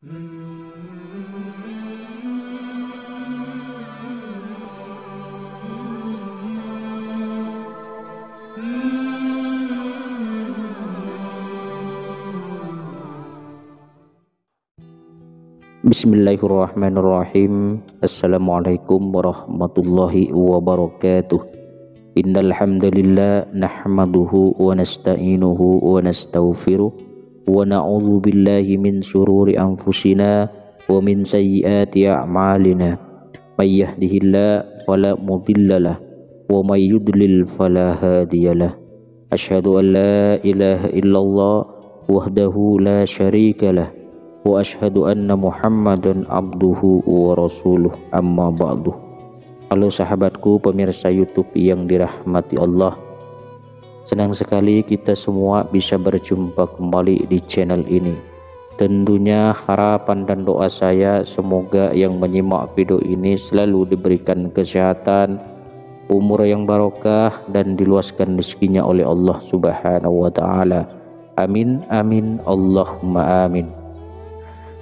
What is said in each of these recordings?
Bismillahirrahmanirrahim. Assalamualaikum warahmatullahi wabarakatuh. Innal hamdalillah nahmaduhu wa nasta'inuhu wa nastaghfiruh wa na'udzu billahi min shururi anfusina wa min sayyiati a'malina. May yahdihillahu fala mudhillalah wa may yudlil fala hadiyalah. Asyhadu an la ilaha illallah wahdahu la syarikalah wa asyhadu anna Muhammadan abduhu wa rasuluh, amma ba'du. Halo sahabatku pemirsa YouTube yang dirahmati Allah. Senang sekali kita semua bisa berjumpa kembali di channel ini. Tentunya harapan dan doa saya semoga yang menyimak video ini selalu diberikan kesehatan, umur yang barokah, dan diluaskan rezekinya oleh Allah Subhanahu wa taala. Amin amin Allahumma amin.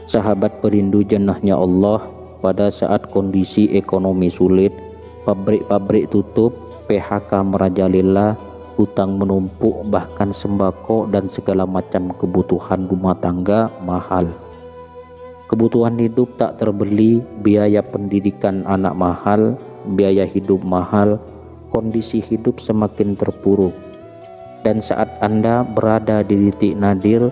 Sahabat perindu jannahnya Allah, pada saat kondisi ekonomi sulit, pabrik-pabrik tutup, PHK merajalela, hutang menumpuk, bahkan sembako dan segala macam kebutuhan rumah tangga mahal. Kebutuhan hidup tak terbeli, biaya pendidikan anak mahal, biaya hidup mahal, kondisi hidup semakin terpuruk. Dan saat Anda berada di titik nadir,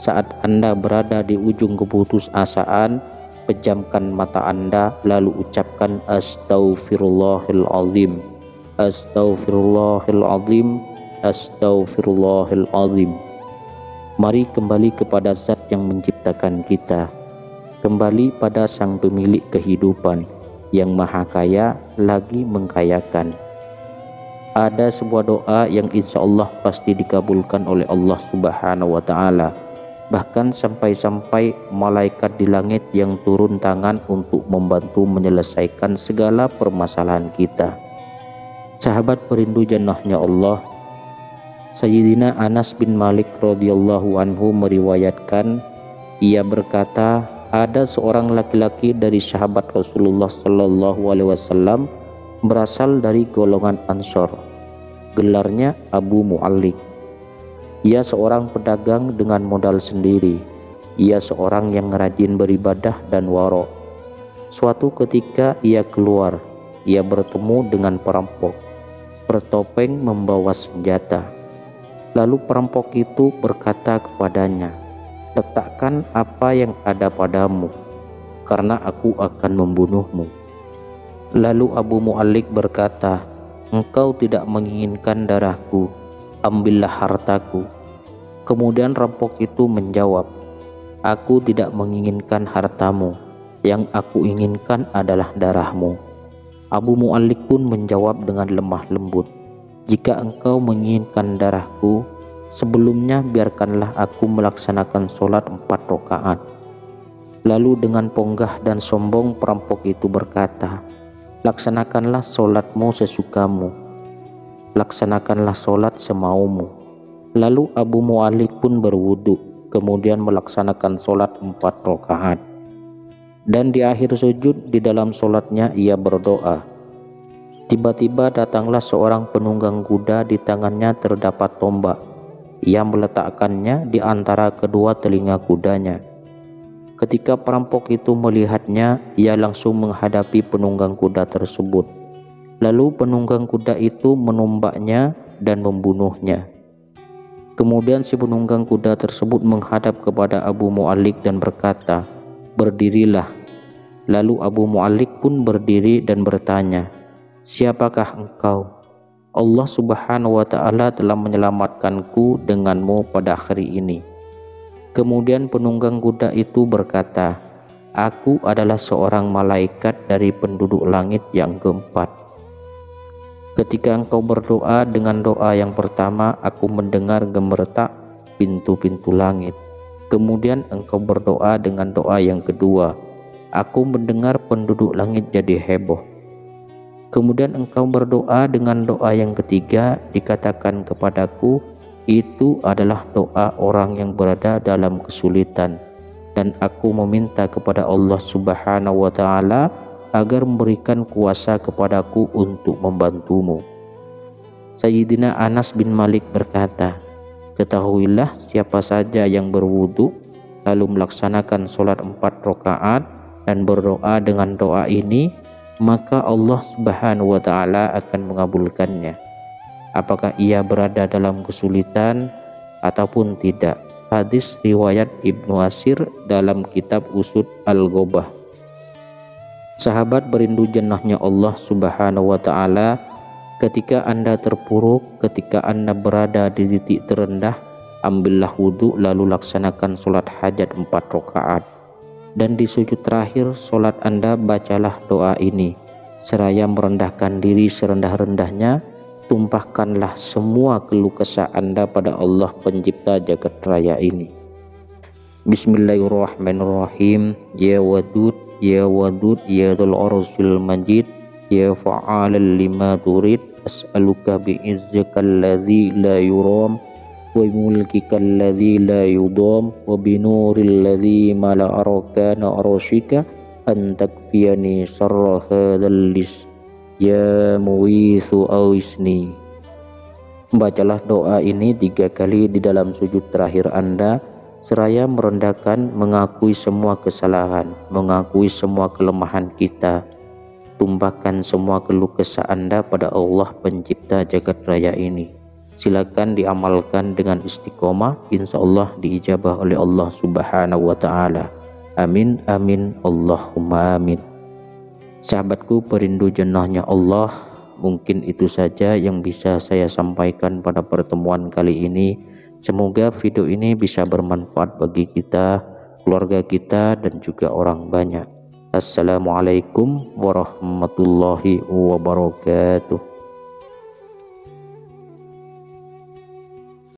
saat Anda berada di ujung keputusasaan, pejamkan mata Anda lalu ucapkan astaghfirullahaladzim, astaghfirullahaladzim, astaghfirullahaladzim. Mari kembali kepada Zat yang menciptakan kita, kembali pada Sang Pemilik kehidupan yang Maha Kaya lagi mengkayakan. Ada sebuah doa yang insya Allah pasti dikabulkan oleh Allah Subhanahu wa taala. Bahkan sampai-sampai malaikat di langit yang turun tangan untuk membantu menyelesaikan segala permasalahan kita. Sahabat perindu jannahnya Allah, Sayyidina Anas bin Malik radhiyallahu anhu meriwayatkan, ia berkata, ada seorang laki-laki dari sahabat Rasulullah sallallahu alaihi wasallam berasal dari golongan Ansor. Gelarnya Abu Mu'allik. Ia seorang pedagang dengan modal sendiri. Ia seorang yang rajin beribadah dan warok. Suatu ketika ia keluar. Ia bertemu dengan perampok, bertopeng membawa senjata. Lalu perampok itu berkata kepadanya, letakkan apa yang ada padamu, karena aku akan membunuhmu. Lalu Abu Mu'allik berkata, engkau tidak menginginkan darahku, ambillah hartaku. Kemudian rampok itu menjawab, aku tidak menginginkan hartamu, yang aku inginkan adalah darahmu. Abu Mu'allik pun menjawab dengan lemah lembut, jika engkau menginginkan darahku, sebelumnya biarkanlah aku melaksanakan sholat 4 rakaat. Lalu dengan ponggah dan sombong perampok itu berkata, laksanakanlah sholatmu sesukamu, laksanakanlah sholat semaumu. Lalu Abu Mu'allik pun berwudu, kemudian melaksanakan sholat 4 rakaat. Dan di akhir sujud di dalam sholatnya ia berdoa. Tiba-tiba datanglah seorang penunggang kuda, di tangannya terdapat tombak. Ia meletakkannya di antara kedua telinga kudanya. Ketika perampok itu melihatnya, ia langsung menghadapi penunggang kuda tersebut. Lalu penunggang kuda itu menumbaknya dan membunuhnya. Kemudian si penunggang kuda tersebut menghadap kepada Abu Mu'allik dan berkata, berdirilah. Lalu Abu Mu'allik pun berdiri dan bertanya, siapakah engkau? Allah Subhanahu wa ta'ala telah menyelamatkanku denganmu pada hari ini. Kemudian penunggang kuda itu berkata, aku adalah seorang malaikat dari penduduk langit yang keempat. Ketika engkau berdoa dengan doa yang pertama, aku mendengar gemeretak pintu-pintu langit. Kemudian engkau berdoa dengan doa yang kedua, aku mendengar penduduk langit jadi heboh. Kemudian engkau berdoa dengan doa yang ketiga, dikatakan kepadaku, itu adalah doa orang yang berada dalam kesulitan. dan aku meminta kepada Allah Subhanahu wa Ta'ala agar memberikan kuasa kepadaku untuk membantumu. Sayyidina Anas bin Malik berkata, ketahuilah siapa saja yang berwudu lalu melaksanakan sholat 4 rakaat dan berdoa dengan doa ini, maka Allah Subhanahu wa Ta'ala akan mengabulkannya, apakah ia berada dalam kesulitan ataupun tidak. Hadis riwayat Ibnu Asir dalam kitab Usud Al-Ghobah. Sahabat berindu jannahnya Allah Subhanahu wa Ta'ala, ketika Anda terpuruk, ketika Anda berada di titik terendah, ambillah wudhu lalu laksanakan sholat hajat 4 rakaat. Dan di sujud terakhir sholat Anda bacalah doa ini, seraya merendahkan diri serendah-rendahnya. Tumpahkanlah semua keluh kesah Anda pada Allah pencipta jagat raya ini. Bismillahirrahmanirrahim. Ya Wadud, Ya Wadud, Ya Dzul Arsyil Majid, Ya Fa'alal lima turid, as'aluka bi'izzikal ladzi la yuram, wa mulkikal ladzi la yudam, wa binuril ladzi mala arkana arsyika, an takfiyani sarra hadzal lis. Ya muwithu awisni. Bacalah doa ini 3 kali di dalam sujud terakhir Anda, seraya merendahkan, mengakui semua kesalahan, mengakui semua kelemahan kita. Tumpahkan semua keluh kesah Anda pada Allah pencipta jagat raya ini. Silakan diamalkan dengan istiqomah, insya Allah diijabah oleh Allah Subhanahu wa Ta'ala. Amin amin Allahumma amin. Sahabatku perindu jannahnya Allah, mungkin itu saja yang bisa saya sampaikan pada pertemuan kali ini. Semoga video ini bisa bermanfaat bagi kita, keluarga kita, dan juga orang banyak. Assalamualaikum warahmatullahi wabarakatuh.